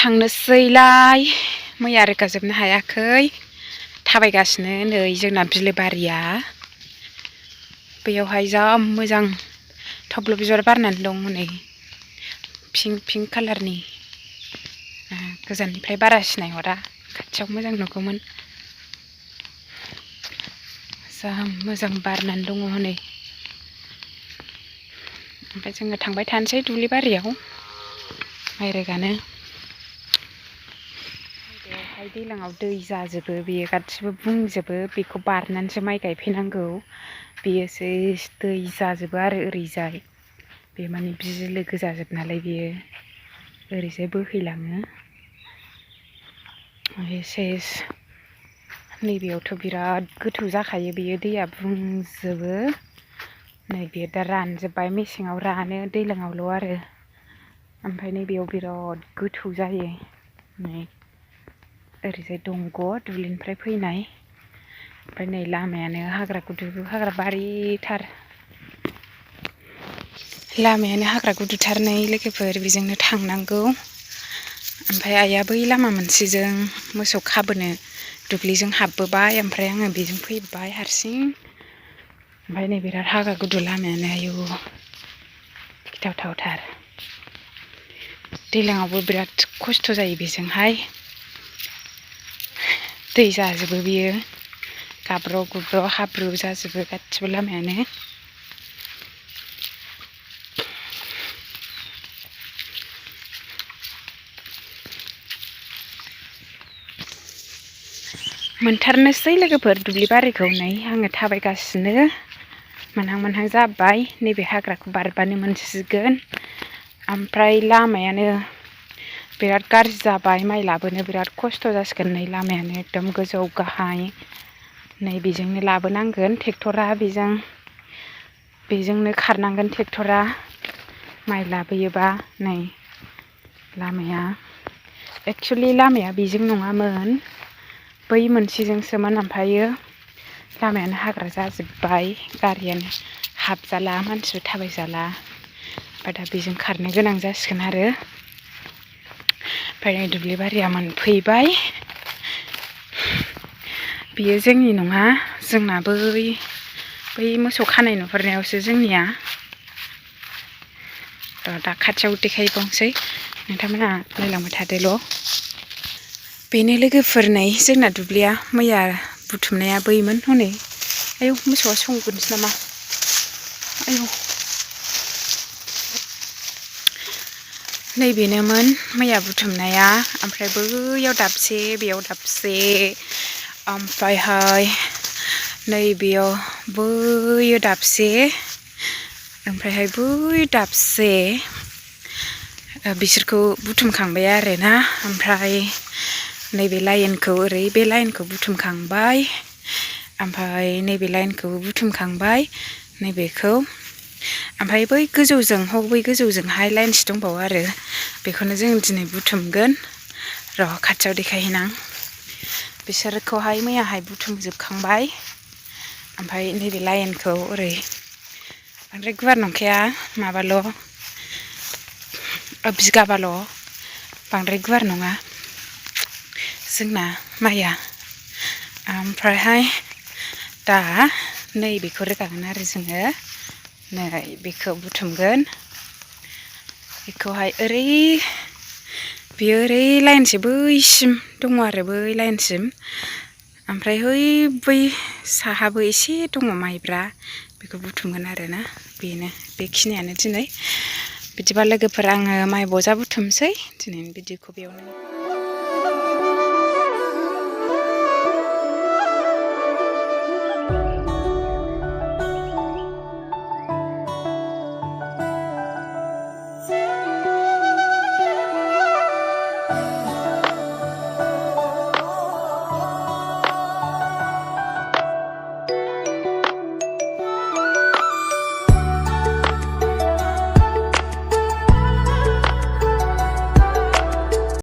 थांनोसैलाय मैया रोगाजोबनो हायाखै थाबायगासिनो नै जोंना बिलोबारिया बेयावहाय जा मोजां थब्ल बिबार बारनानै दं हनै पिंक कालारनि गोजाननिफ्राय बारा सिनायहरा खाथियाव मोजां नुगौमोन जा मोजां बारनानै दङ हनै ओमफ्राय जोङो थांबाय थानोसै दुब्लिबारियाव माइ रोगानो बेवहाय दैलाङाव दै जाजोबो बेयो गासिबो बुंजोबो बेखौ बारनानैसो माइ गायफैनांगौ बेयोसो दै जाजोबो आरो ओरैजाय बे माने बिलो गोजाजोब नालाय बेयो ओरैजाय बोहैलाङो सेस नैबेयावथ' बिराद गोथौ जाखायो बेयो दैया बुंजोबो नैबे दा रानजोब्बाय मेसेङाव रानो दैलाङावल' आरो ओमफ्राय नैबेयाव बिराद गोथौ जायो नै ओरैजाय दंग' दुब्लिनिफ्राय फैनाय ओमफ्राय नै लामायानो हाग्रा गुदु हाग्रा बारिथार लामायानो हाग्रा गुदुथार नै लोगोफोर बेजोंनो थांनांगौ ओमफ्राय आइया बै लामा मोनसेजों मोसौ खाबोनो दुब्लिजों हाबबोबाय ओमफ्राय आङो बेजों फैबाय हारसिं ओमफ्राय नै बिराद हाग्रा गुदु लामायानो आयौ गिथावथावथार दैलाङावबो बिराद खस्थ' जायो बेजोंहाय दै जाजोबो बियो गाब्र' गुब्र' हाब्रु जाजोबो गासिबो लामायानो मोनथारनोसै लोगोफोर दुब्लिबारिखौ नै आङो थाबायगासिनो मोनहां जाबाय नैबे हाग्राखौ बारबानो मोनसिगोन ओमफ्राय लामायानो बिराद गाज्रि जाबाय माइ लाबोनो बिराद खस्थ' जासिगोन नै लामायानो एकदम गोजौ गाहाय नै बेजोंनो लाबोनांगोन ट्रेक्टरा बेजोंनो खारनांगोन ट्रेक्टरा माइ लाबोयोबा नै लामाया एक्सुवेलि लामाया बेजों नङामोन बै मोनसेजोंसोमोन ओमफ्रायो लामायानो हाग्रा जाजोब्बाय गारियानो हाबजाला मानसिबो थाबायजाला ओमफ्राय दा बेजों खारनो गोनां जासिगोन आरो ओमफ्राय नै दुब्लिबारिया मोनफैबाय बियो जोंनि नङा जोंना बै मोसौ खानाय नुहुरनायावसो जोंनिया दा खाथियाव देखायबावनोसै नोंथांमोनहा नायलांबाय थादोल' बेनो लोगोफोर नै जोंना दुब्लिया मैया बुथुमनाया बैमोन हनै आयौ मोसौआ संगोनसो नामा आयौ नैबेनोमोन मैया बुथुमनाया ओमफ्राय बैयाव दाबसे बेयाव दाबसे ओमफ्रायहाय नैबेयाव बैयो दाबसे ओमफ्रायहाय बै दाबसे बिसोरखौ बुथुमखांबाय आरोना ओमफ्राय नैबे लाइनखौ ओरै बे लाइनखौ बुथुमखांबाय ओमफ्राय नैबे लाइनखौबो बुथुमखांबाय नैबेखौ ओमफ्राय बै गोजौजोंहाय लाइनसे दंबावो आरो बेखौनो जों दिनै बुथुमगोन र' खाथियाव देखायहैनां बिसोरखौहाय मैयाहाय बुथुमजोबखांबाय ओमफ्राय नैबे लाइनखौ ओरै बांद्राय गुवार नंखाया माबाल' बिगाबाल' बांद्राय गुवार नङा जोंना माइया ओमफ्रायहाय दा नैबेखौ रोगागोन आरो जोङो नै बेखौ बुथुमगोन बेखौहाय बेयो ओरै लाइनसे बैसिम दङ आरो बै लाइनसिम ओमफ्राय बै साहाबो एसे दङ माइब्रा बेखौ बुथुमगोन आरोना बेखिनियानो दिनै बिदिबा लोगोफोर आङो माइ बजा बुथुमसै दिनैनि भिडिअखौ बेयावनो